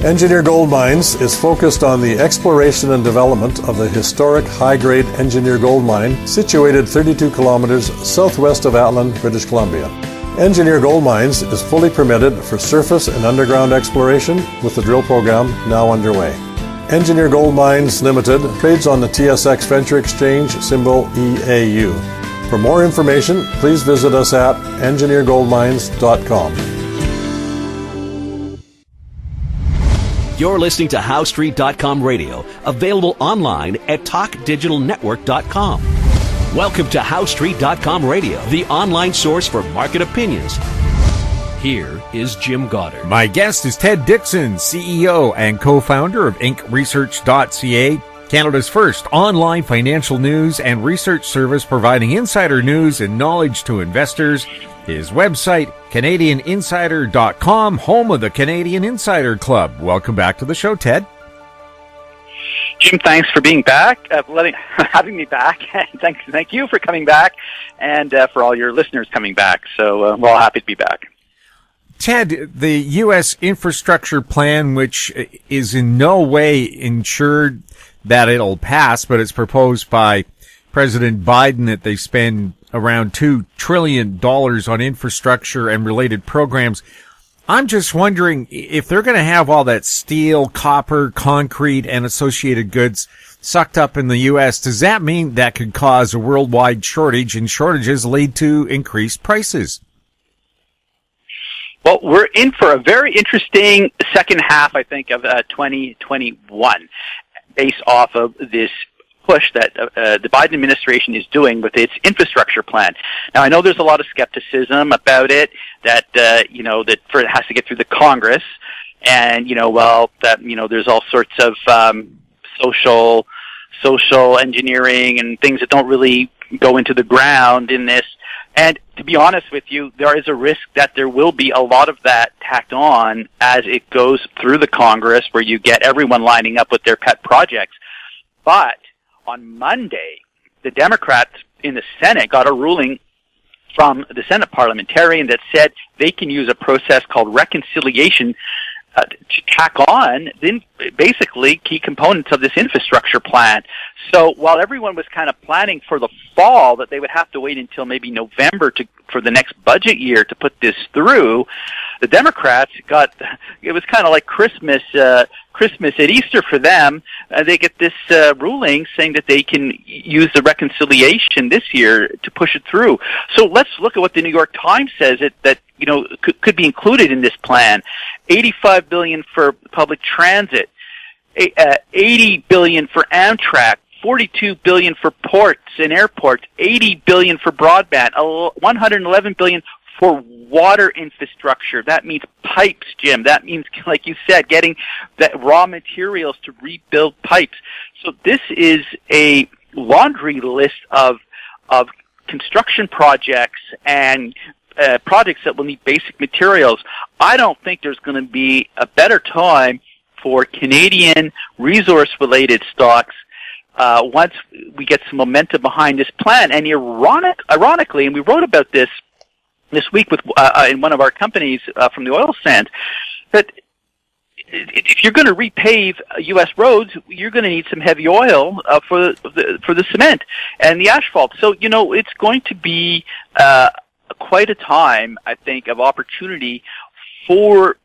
Engineer Gold Mines is focused on the exploration and development of the historic high-grade Engineer Gold Mine situated 32 kilometers southwest of Atlan, British Columbia. Engineer Gold Mines is fully permitted for surface and underground exploration with the drill program now underway. Engineer Gold Mines Limited trades on the TSX Venture Exchange, symbol EAU. For more information, please visit us at engineergoldmines.com. You're listening to HowStreet.com radio, available online at TalkDigitalNetwork.com. Welcome to HowStreet.com radio, the online source for market opinions. Here is Jim Goddard. My guest is Ted Dixon, CEO and co-founder of InkResearch.ca, Canada's first online financial news and research service providing insider news and knowledge to investors. His website, CanadianInsider.com, home of the Canadian Insider Club. Welcome back to the show, Ted. Jim, thanks for being back, having me back. Thank you for coming back, and for all your listeners coming back. So we're all happy to be back. Ted, the U.S. infrastructure plan, which is in no way ensured that it'll pass, but it's proposed by President Biden that they spend around $2 trillion on infrastructure and related programs. I'm just wondering if they're going to have all that steel, copper, concrete, and associated goods sucked up in the U.S., does that mean that could cause a worldwide shortage, and shortages lead to increased prices? Well, we're in for a very interesting second half, I think, of 2021, based off of this push that the Biden administration is doing with its infrastructure plan. Now, I know there's a lot of skepticism about it, that it has to get through the Congress, and there's all sorts of social engineering and things that don't really go into the ground in this. And to be honest with you, there is a risk that there will be a lot of that tacked on as it goes through the Congress, where you get everyone lining up with their pet projects. But on Monday, the Democrats in the Senate got a ruling from the Senate parliamentarian that said they can use a process called reconciliation to tack on then basically key components of this infrastructure plan. So while everyone was kind of planning for the fall that they would have to wait until maybe November for the next budget year to put this through, the Democrats it was kind of like Christmas at Easter for them. They get this ruling saying that they can use the reconciliation this year to push it through. So let's look at what the New York Times says that could be included in this plan. $85 billion for public transit, $80 billion for Amtrak, $42 billion for ports and airports, $80 billion for broadband, $111 billion for water infrastructure. That means pipes, Jim. That means, like you said, getting the raw materials to rebuild pipes. So this is a laundry list of construction projects and projects that will need basic materials. I don't think there's going to be a better time for Canadian resource-related stocks once we get some momentum behind this plan. And ironically, and we wrote about this week with in one of our companies from the oil sands, that if you're going to repave U.S. roads, you're going to need some heavy oil for the cement and the asphalt. So it's going to be quite a time, I think, of opportunity for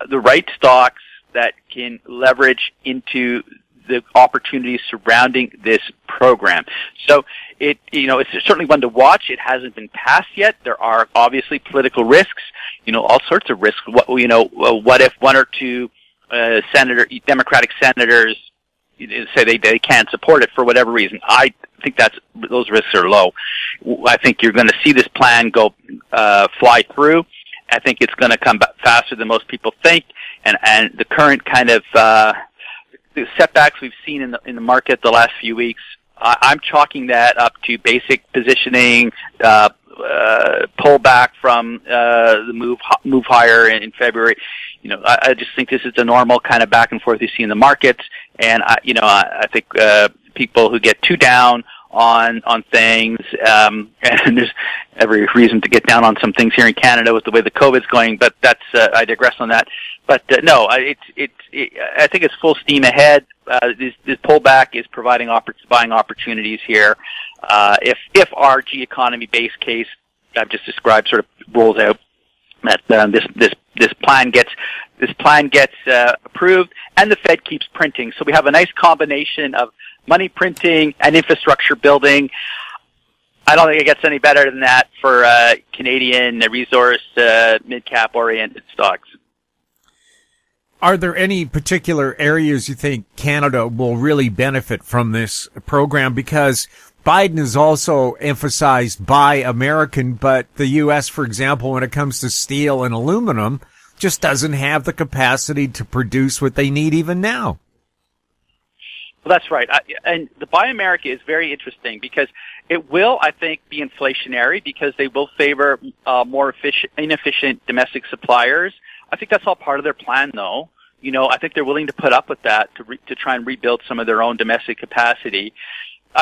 the right stocks that can leverage into the opportunities surrounding this program. So it's certainly one to watch. It hasn't been passed yet. There are obviously political risks, all sorts of risks. What if one or two Democratic senators say they can't support it for whatever reason? I think those risks are low. I think you're going to see this plan go fly through. I think it's going to come back faster than most people think, and the current kind of the setbacks we've seen in the market the last few weeks, I'm chalking that up to basic positioning, pullback from the move higher in February. I just think this is the normal kind of back and forth you see in the markets, and I think people who get too down on things, and there's every reason to get down on some things here in Canada with the way the COVID's going. But that's I digress on that. But no, I think it's full steam ahead. This pullback is providing buying opportunities here. If our G economy base case I've just described sort of rolls out, that this plan gets approved, and the Fed keeps printing. So we have a nice combination of money printing and infrastructure building. I don't think it gets any better than that for Canadian resource mid-cap oriented stocks. Are there any particular areas you think Canada will really benefit from this program? Because Biden has also emphasized buy American, but the U.S., for example, when it comes to steel and aluminum, just doesn't have the capacity to produce what they need even now. Well, that's right. And the Buy America is very interesting because it will, I think, be inflationary because they will favor more inefficient domestic suppliers. I think that's all part of their plan, though. You know, I think they're willing to put up with that to try and rebuild some of their own domestic capacity.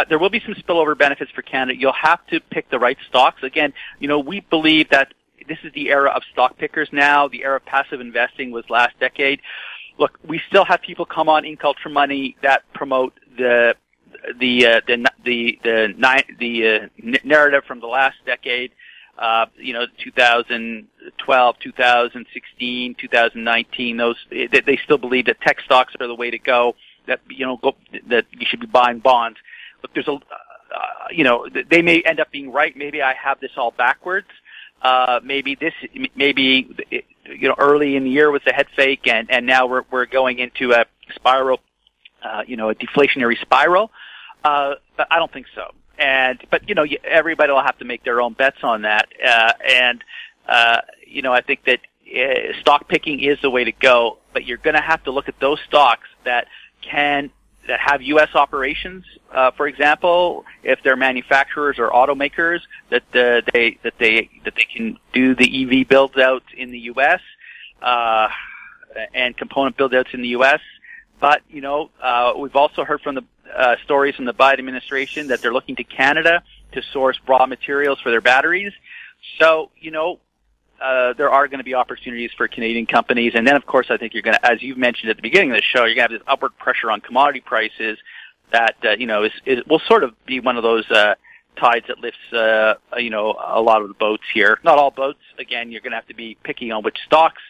There will be some spillover benefits for Canada. You'll have to pick the right stocks. Again, you know, we believe that this is the era of stock pickers now. The era of passive investing was last decade. Look, we still have people come on in culture money that promote the narrative from the last decade. 2012, 2016, 2019. They still believe that tech stocks are the way to go. That that you should be buying bonds. Look, there's they may end up being right. Maybe I have this all backwards. Maybe early in the year was a head fake, and now we're going into a spiral, a deflationary spiral. But I don't think so. But everybody will have to make their own bets on that. I think that stock picking is the way to go. But you're going to have to look at those stocks that have U.S. operations, for example, if they're manufacturers or automakers, that they can do the EV build outs in the U.S. And component build outs in the U.S. But we've also heard from the stories from the Biden administration that they're looking to Canada to source raw materials for their batteries. So there are going to be opportunities for Canadian companies. And then, of course, I think you're going to, as you've mentioned at the beginning of the show, you're going to have this upward pressure on commodity prices that, will sort of be one of those tides that lifts, a lot of the boats here. Not all boats. Again, you're going to have to be picky on which stocks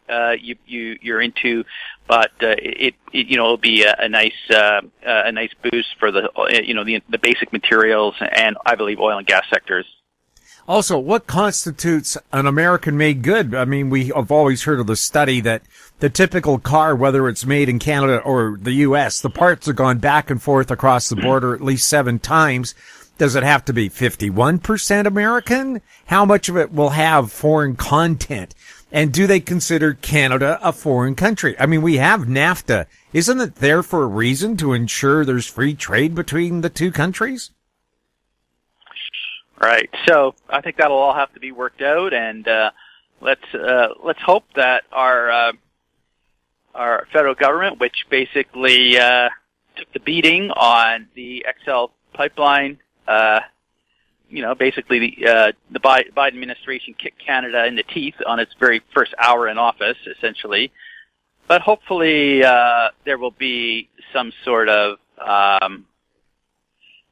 you're into, but it'll be a nice boost for the basic materials and I believe oil and gas sectors. Also, what constitutes an American-made good? I mean, we have always heard of the study that the typical car, whether it's made in Canada or the U.S., the parts have gone back and forth across the border at least 7 times. Does it have to be 51% American? How much of it will have foreign content? And do they consider Canada a foreign country? I mean, we have NAFTA. Isn't it there for a reason to ensure there's free trade between the two countries? Right. So I think that'll all have to be worked out, and let's hope that our federal government, which basically took the beating on the XL pipeline, basically the Biden administration kicked Canada in the teeth on its very first hour in office, essentially. But hopefully there will be some sort of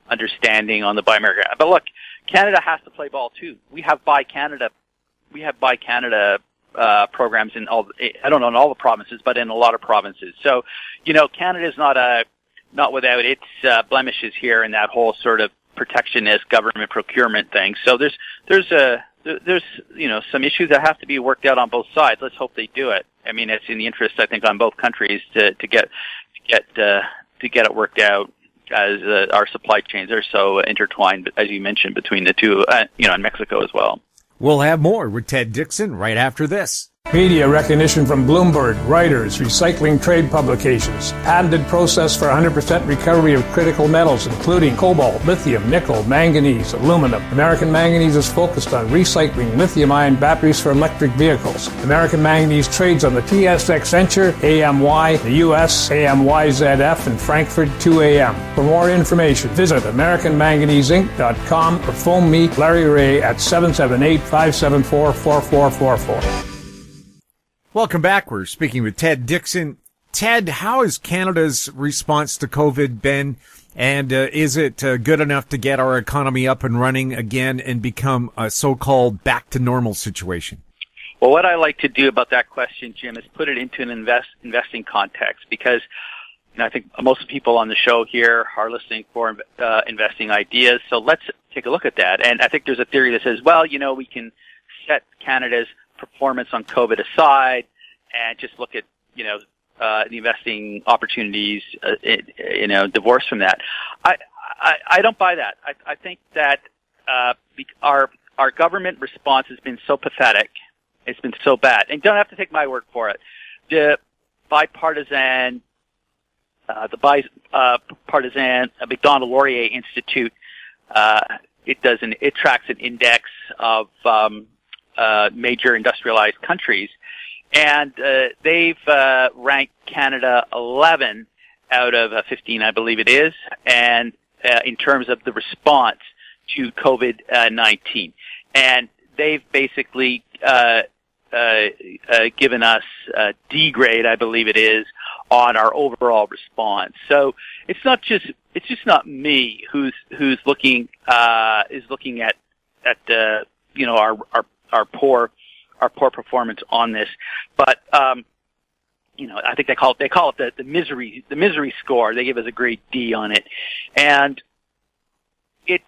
understanding on the Buy America. But look, Canada has to play ball too. We have Buy Canada programs in all. I don't know in all the provinces, but in a lot of provinces. So, Canada is not without its blemishes here in that whole sort of protectionist government procurement thing. So there's some issues that have to be worked out on both sides. Let's hope they do it. I mean, it's in the interest, I think, on both countries to get it worked out, as our supply chains are so intertwined, as you mentioned, between the two, and Mexico as well. We'll have more with Ted Dixon right after this. Media recognition from Bloomberg, Reuters, recycling trade publications. Patented process for 100% recovery of critical metals, including cobalt, lithium, nickel, manganese, aluminum. American Manganese is focused on recycling lithium-ion batteries for electric vehicles. American Manganese trades on the TSX Venture, AMY, the US, AMYZF, and Frankfurt 2AM. For more information, visit AmericanManganeseInc.com or phone me, Larry Ray, at 778-574-4444. Welcome back. We're speaking with Ted Dixon. Ted, how has Canada's response to COVID been? And is it good enough to get our economy up and running again and become a so-called back-to-normal situation? Well, what I like to do about that question, Jim, is put it into an investing context, because I think most people on the show here are listening for investing ideas. So let's take a look at that. And I think there's a theory that says, well, we can set Canada's performance on COVID aside and just look at, the investing opportunities, divorced from that. I don't buy that. I think that our government response has been so pathetic. It's been so bad. And you don't have to take my word for it. The bipartisan Macdonald-Laurier Institute, it tracks an index of major industrialized countries, and they've ranked Canada 11 out of 15, I believe it is, and in terms of the response to COVID-19, and they've basically given us a D grade, I believe it is, on our overall response. So it's just not me who's looking at our poor performance on this, but I think they call it the misery score. They give us a grade D on it, and it's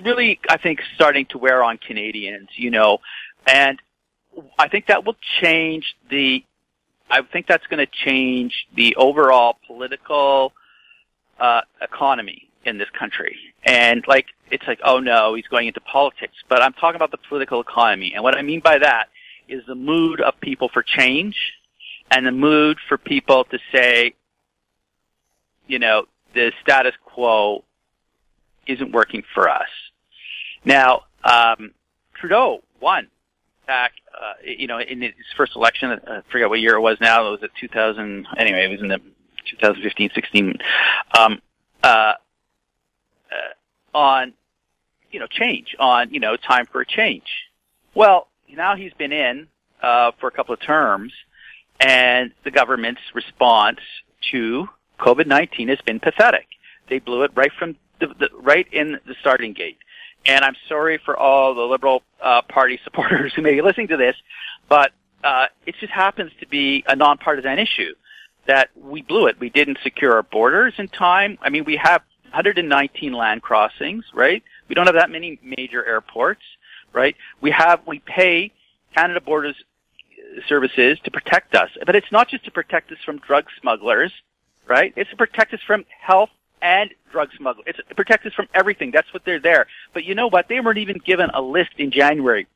really, I think, starting to wear on Canadians, and I think that will change that's going to change the overall political economy in this country. And it's like, oh no, he's going into politics. But I'm talking about the political economy. And what I mean by that is the mood of people for change and the mood for people to say, the status quo isn't working for us. Now, Trudeau won back, in his first election. I forget what year it was now. It was at 2000. Anyway, it was in the 2015, 16. On, change, on, time for a change. Well, now he's been in for a couple of terms, and the government's response to COVID-19 has been pathetic. They blew it right from right in the starting gate. And I'm sorry for all the Liberal Party supporters who may be listening to this, but it just happens to be a nonpartisan issue that we blew it. We didn't secure our borders in time. I mean, we have 119 land crossings, right? We don't have that many major airports, right? We pay Canada Borders Services to protect us, but it's not just to protect us from drug smugglers, right? It's to protect us from health and drug smugglers. It's to protect us from everything. That's what they're there. But you know what? They weren't even given a list in January.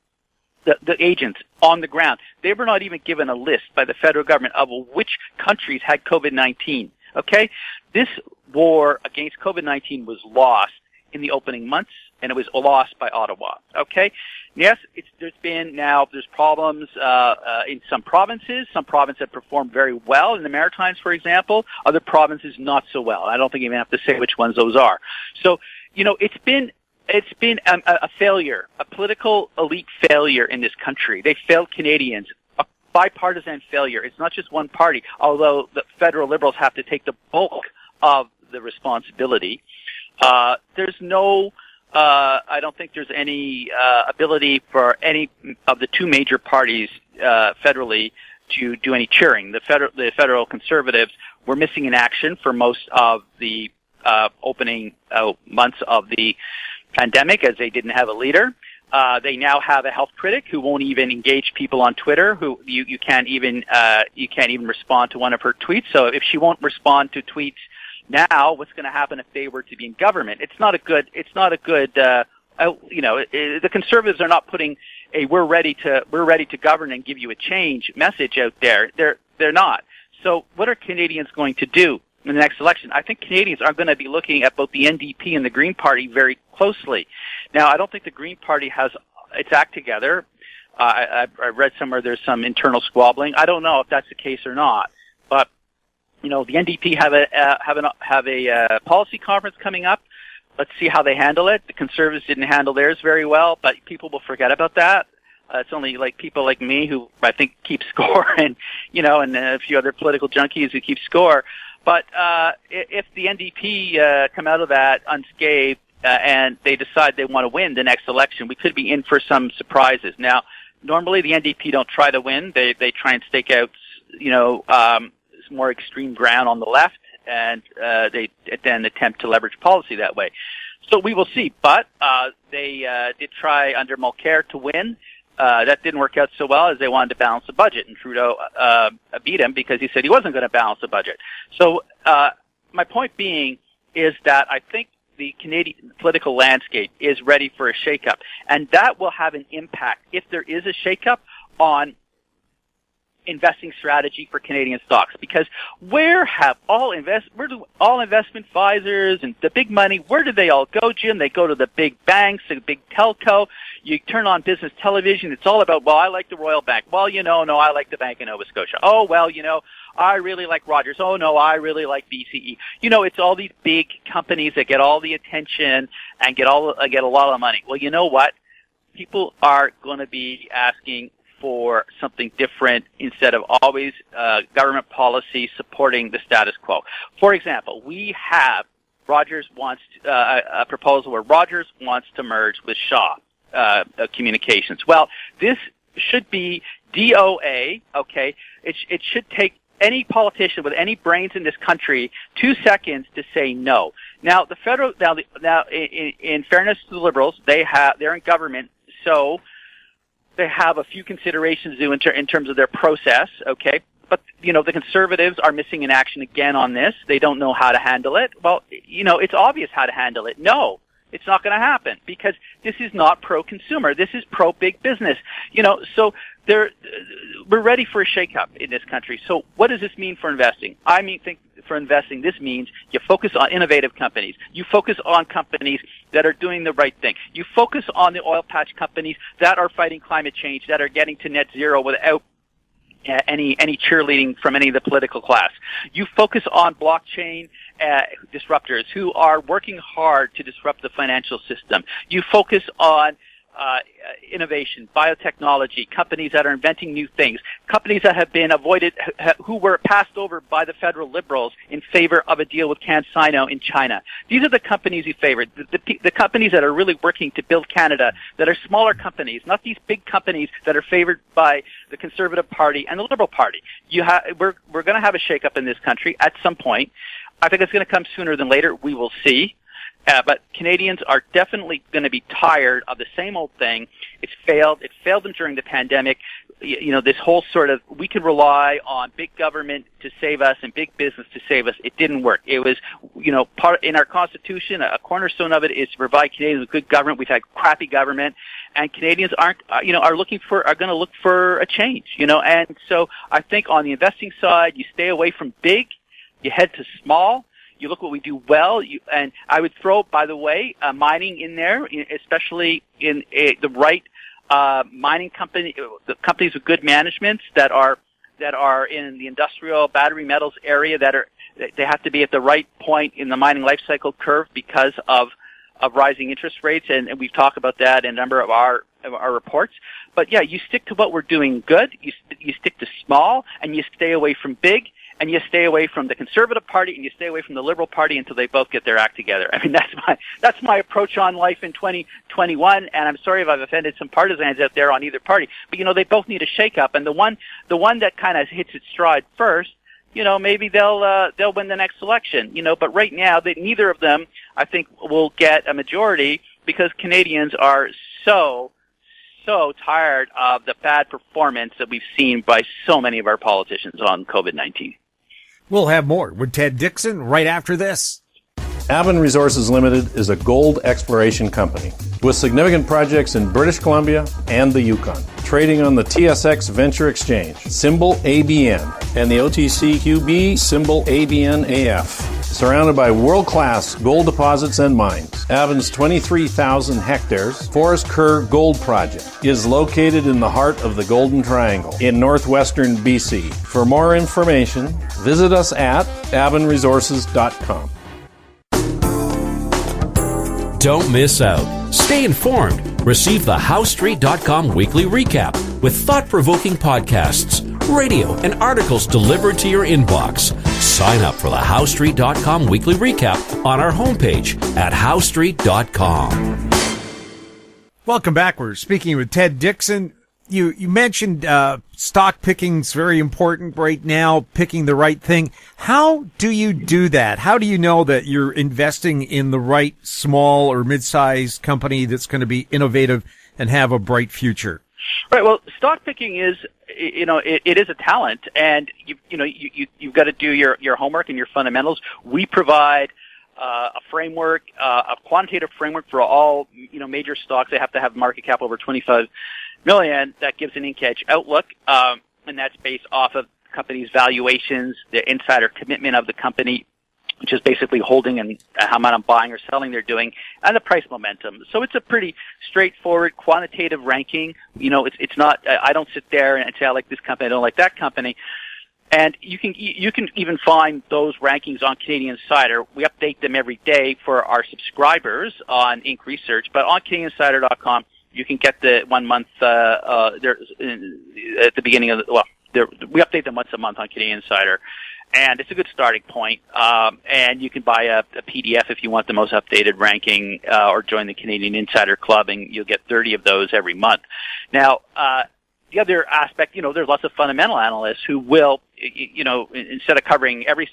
The agents on the ground, they were not even given a list by the federal government of which countries had COVID-19. Okay? This war against COVID-19 was lost in the opening months, and it was lost by Ottawa. Okay? Yes, there's problems in some provinces. Some provinces have performed very well in the Maritimes, for example. Other provinces not so well. I don't think you even have to say which ones those are. So, it's been a failure, a political elite failure in this country. They failed Canadians. A bipartisan failure. It's not just one party, although the federal Liberals have to take the bulk of the responsibility. There's no, I don't think there's any ability for any of the two major parties federally to do any cheering. The federal Conservatives were missing in action for most of the opening months of the pandemic, as they didn't have a leader. They now have a health critic who won't even engage people on Twitter. Who you can't even respond to one of her tweets. So if she won't respond to tweets now, what's going to happen if they were to be in government? The Conservatives are not putting a we're ready to govern and give you a change message out there. They're not. So what are Canadians going to do in the next election? I think Canadians are going to be looking at both the NDP and the Green Party very closely. Now, I don't think the Green Party has its act together. I read somewhere there's some internal squabbling. I don't know if that's the case or not. But the NDP have a policy conference coming up. Let's see how they handle it. The Conservatives didn't handle theirs very well, but people will forget about that. It's only people like me who I think keep score, and a few other political junkies who keep score. But if the NDP come out of that unscathed and they decide they want to win the next election, we could be in for some surprises. Now, normally the NDP don't try to win; they try and stake out more extreme ground on the left, and they then attempt to leverage policy that way. So we will see. But they did try under Mulcair to win. That didn't work out so well as they wanted to balance the budget, and Trudeau beat him because he said he wasn't going to balance the budget. So my point being is that I think the Canadian political landscape is ready for a shakeup, and that will have an impact if there is a shakeup on investing strategy for Canadian stocks, because where do all investment advisors and the big money, where do they all go, Jim? They go to the big banks, the big telco. You turn on business television, it's all about, I like the Royal Bank. No, I like the Bank of Nova Scotia. I really like Rogers. Oh, no, I really like BCE. It's all these big companies that get all the attention and get a lot of money. Well, you know what? People are going to be asking for something different instead of always government policy supporting the status quo. For example, we have a proposal where Rogers wants to merge with Shaw Communications. Well, this should be DOA, okay? It should take any politician with any brains in this country 2 seconds to say no. Now, in fairness to the Liberals, they're in government, so they have a few considerations to do in terms of their process, okay? But, the Conservatives are missing in action again on this. They don't know how to handle it. Well, it's obvious how to handle it. No, it's not going to happen because this is not pro-consumer. This is pro-big business. So we're ready for a shakeup in this country. So what does this mean for investing? For investing, this means you focus on innovative companies. You focus on companies that are doing the right thing. You focus on the oil patch companies that are fighting climate change, that are getting to net zero without any cheerleading from any of the political class. You focus on blockchain disruptors who are working hard to disrupt the financial system. You focus on innovation, biotechnology, companies that are inventing new things, companies that have been avoided, who were passed over by the federal Liberals in favor of a deal with CanSino in China. These are the companies you favored, the companies that are really working to build Canada, that are smaller companies, not these big companies that are favored by the Conservative Party and the Liberal Party. We're going to have a shakeup in this country at some point. I think it's going to come sooner than later. We will see. But Canadians are definitely going to be tired of the same old thing. It's failed. It failed them during the pandemic. This whole sort of, we can rely on big government to save us and big business to save us. It didn't work. It was, part in our Constitution, a cornerstone of it is to provide Canadians with good government. We've had crappy government, and Canadians are going to look for a change, and so I think on the investing side, you stay away from big, you head to small. You look what we do well, and I would throw, by the way, mining in there, especially in the right mining company, the companies with good managements that are in the industrial battery metals area they have to be at the right point in the mining life cycle curve because of rising interest rates, and we've talked about that in a number of our reports. But yeah, you stick to what we're doing good. You stick to small, and you stay away from big. And you stay away from the Conservative Party and you stay away from the Liberal Party until they both get their act together. I mean, that's my approach on life in 2021. And I'm sorry if I've offended some partisans out there on either party. But they both need a shakeup. And the one that kind of hits its stride first, maybe they'll win the next election. But right now, neither of them, I think, will get a majority because Canadians are so tired of the bad performance that we've seen by so many of our politicians on COVID-19. We'll have more with Ted Dixon right after this. Avon Resources Limited is a gold exploration company with significant projects in British Columbia and the Yukon, trading on the TSX Venture Exchange, symbol ABN, and the OTCQB, symbol ABNAF. Surrounded by world-class gold deposits and mines, Avon's 23,000 hectares Forest Kerr Gold Project is located in the heart of the Golden Triangle in northwestern BC. For more information, visit us at avonresources.com. Don't miss out. Stay informed. Receive the HowStreet.com weekly recap with thought-provoking podcasts, radio, and articles delivered to your inbox. Sign up for the HowStreet.com weekly recap on our homepage at HowStreet.com. Welcome back. We're speaking with Ted Dixon. You mentioned stock picking's very important right now, picking the right thing. How do you do that? How do you know that you're investing in the right small or mid-sized company that's going to be innovative and have a bright future? Right. Well, stock picking is, it is a talent, and you've got to do your homework and your fundamentals. We provide a framework, a quantitative framework for all major stocks. They have to have market cap over 25 million. That gives an in-catch outlook, and that's based off of the company's valuations, the insider commitment of the company, which is basically holding and how amount of buying or selling they're doing, and the price momentum. So it's a pretty straightforward quantitative ranking. It's not. I don't sit there and say I like this company, I don't like that company. And you can even find those rankings on Canadian Insider. We update them every day for our subscribers on Inc. Research, but on CanadianInsider.com, you can get the 1 month at the beginning of we update them once a month on Canadian Insider, and it's a good starting point. And you can buy a PDF if you want the most updated ranking, or join the Canadian Insider Club, and you'll get 30 of those every month. Now, the other aspect, there's lots of fundamental analysts who will, instead of covering every,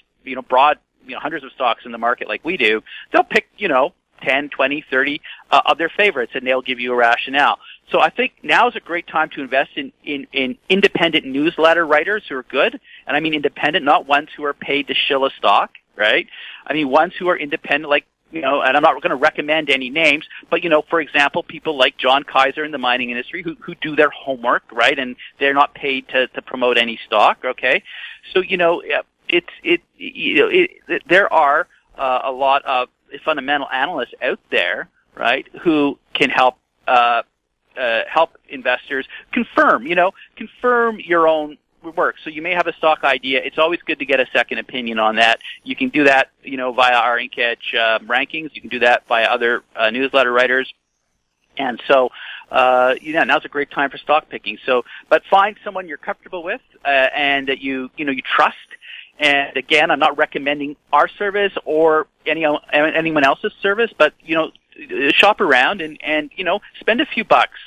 broad, hundreds of stocks in the market like we do, they'll pick, 10, 20, 30 of their favorites, and they'll give you a rationale. So I think now is a great time to invest in independent newsletter writers who are good. And I mean independent, not ones who are paid to shill a stock, right? I mean ones who are independent, like, and I'm not going to recommend any names, but, for example, people like John Kaiser in the mining industry who do their homework, right? And they're not paid to promote any stock, okay? So, there are a lot of fundamental analysts out there, right, who can help investors confirm your own work. So you may have a stock idea. It's always good to get a second opinion on that. You can do that, via our in-catch rankings. You can do that via other newsletter writers. And so, now's a great time for stock picking. So, but find someone you're comfortable with, and that you trust. And again, I'm not recommending our service or anyone else's service, but, shop around and spend a few bucks,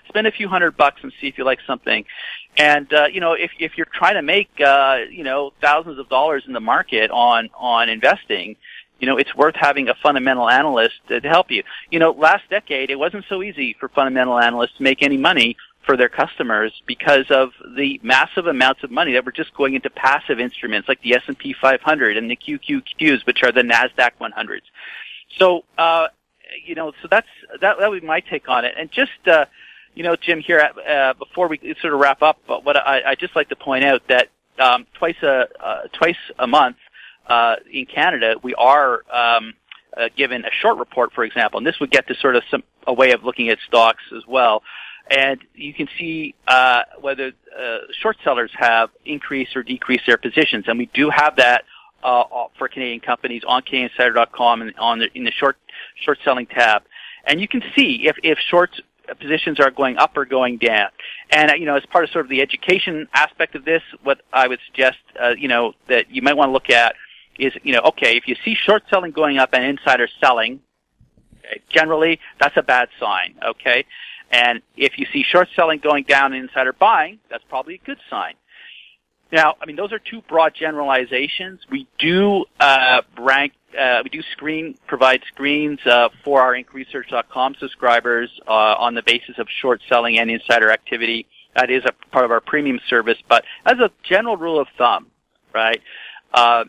spend a few $100 and see if you like something. And, if you're trying to make, thousands of dollars in the market on investing, it's worth having a fundamental analyst to help you. Last decade, it wasn't so easy for fundamental analysts to make any money for their customers because of the massive amounts of money that were just going into passive instruments like the S&P 500 and the QQQs, which are the NASDAQ 100s. So, so that would be my take on it. And just, Jim, here, before we sort of wrap up, what I just like to point out that, twice a month, in Canada, we are, given a short report, for example, and this would get to sort of a way of looking at stocks as well. And you can see whether short sellers have increased or decreased their positions, and we do have that for Canadian companies on CanadianInsider.com and in the short selling tab, and you can see if short positions are going up or going down. And as part of sort of the education aspect of this, what I would suggest that you might want to look at is okay, if you see short selling going up and insider selling, okay, generally that's a bad sign, okay. And if you see short selling going down and insider buying, that's probably a good sign. Now, I mean, those are two broad generalizations. We do provide screens for our IncResearch.com subscribers on the basis of short selling and insider activity. That is a part of our premium service. But as a general rule of thumb, right,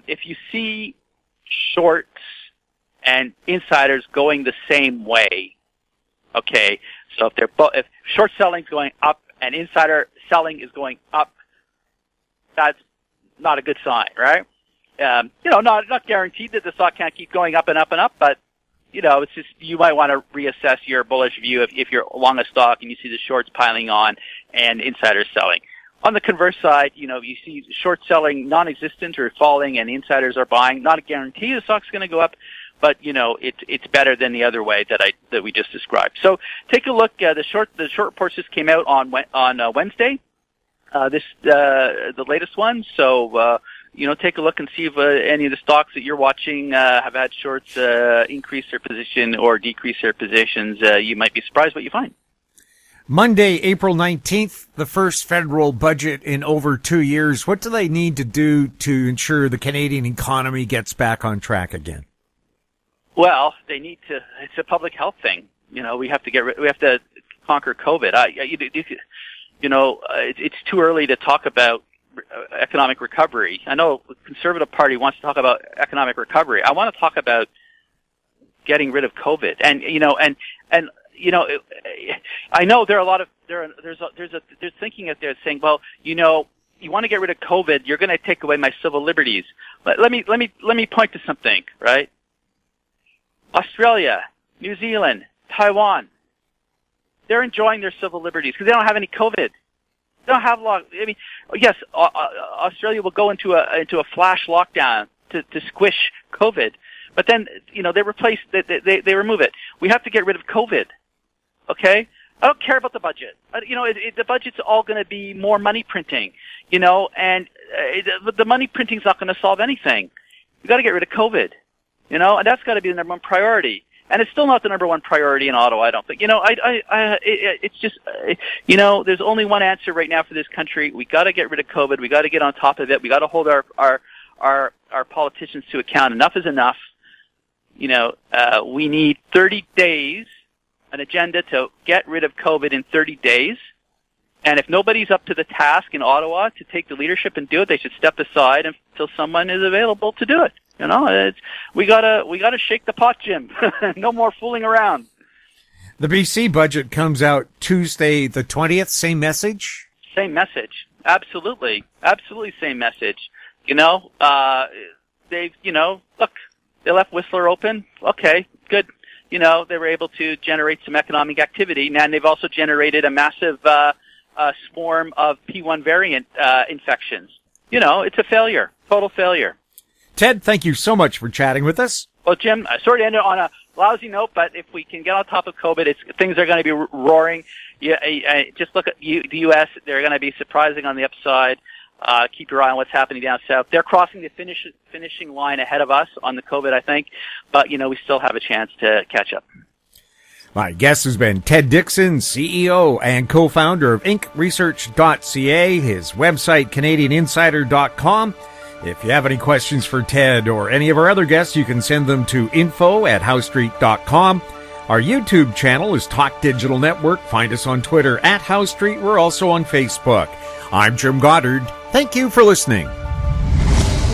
if you see shorts and insiders going the same way. Okay, so if short selling is going up and insider selling is going up, that's not a good sign, right? Not guaranteed that the stock can't keep going up and up and up, but it's just you might want to reassess your bullish view if you're long a stock and you see the shorts piling on and insiders selling. On the converse side, you see short selling non-existent or falling and insiders are buying. Not a guarantee the stock's going to go up, but it's better than the other way that we just described. So take a look. The short reports just came out on Wednesday. The latest one. So take a look and see if any of the stocks that you're watching have had shorts increase their position or decrease their positions. You might be surprised what you find. Monday, April 19th, the first federal budget in over 2 years. What do they need to do to ensure the Canadian economy gets back on track again? Well, they need to. It's a public health thing. We have to conquer COVID. It's too early to talk about economic recovery. I know the Conservative Party wants to talk about economic recovery. I want to talk about getting rid of COVID. And I know there are a lot of there's thinking out there saying, well, you want to get rid of COVID, you're going to take away my civil liberties. Let me point to something, right? Australia, New Zealand, Taiwan, they're enjoying their civil liberties because they don't have any COVID. They don't have yes, Australia will go into a flash lockdown to squish COVID, but then they remove it. We have to get rid of COVID. Okay, I don't care about the budget. The budget's all going to be more money printing. And the money printing's not going to solve anything. We got to get rid of COVID. And that's got to be the number one priority. And it's still not the number one priority in Ottawa, I don't think. It's just, there's only one answer right now for this country. We got to get rid of COVID. We got to get on top of it. We got to hold our politicians to account. Enough is enough. We need 30 days, an agenda to get rid of COVID in 30 days. And if nobody's up to the task in Ottawa to take the leadership and do it, they should step aside until someone is available to do it. We gotta shake the pot, Jim. No more fooling around. The BC budget comes out Tuesday the 20th. Same message? Same message. Absolutely same message. They left Whistler open. Okay, good. They were able to generate some economic activity, and they've also generated a massive swarm of P1 variant infections. It's a failure, total failure. Ted, thank you so much for chatting with us. Well, Jim, sorry to end it on a lousy note, but if we can get on top of COVID, things are going to be roaring. Just look at the U.S. They're going to be surprising on the upside. Keep your eye on what's happening down south. They're crossing the finishing line ahead of us on the COVID, I think, but we still have a chance to catch up. My guest has been Ted Dixon, CEO and co-founder of InkResearch.ca, his website, CanadianInsider.com. If you have any questions for Ted or any of our other guests, you can send them to info@HowStreet.com. Our YouTube channel is Talk Digital Network. Find us on Twitter @HowStreet. We're also on Facebook. I'm Jim Goddard. Thank you for listening.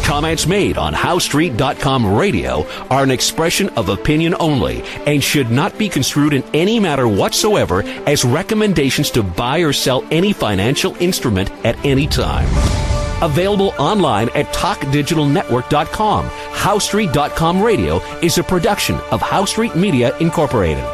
Comments made on HowStreet.com radio are an expression of opinion only and should not be construed in any matter whatsoever as recommendations to buy or sell any financial instrument at any time. Available online at TalkDigitalNetwork.com. HowStreet.com radio is a production of HowStreet Media Incorporated.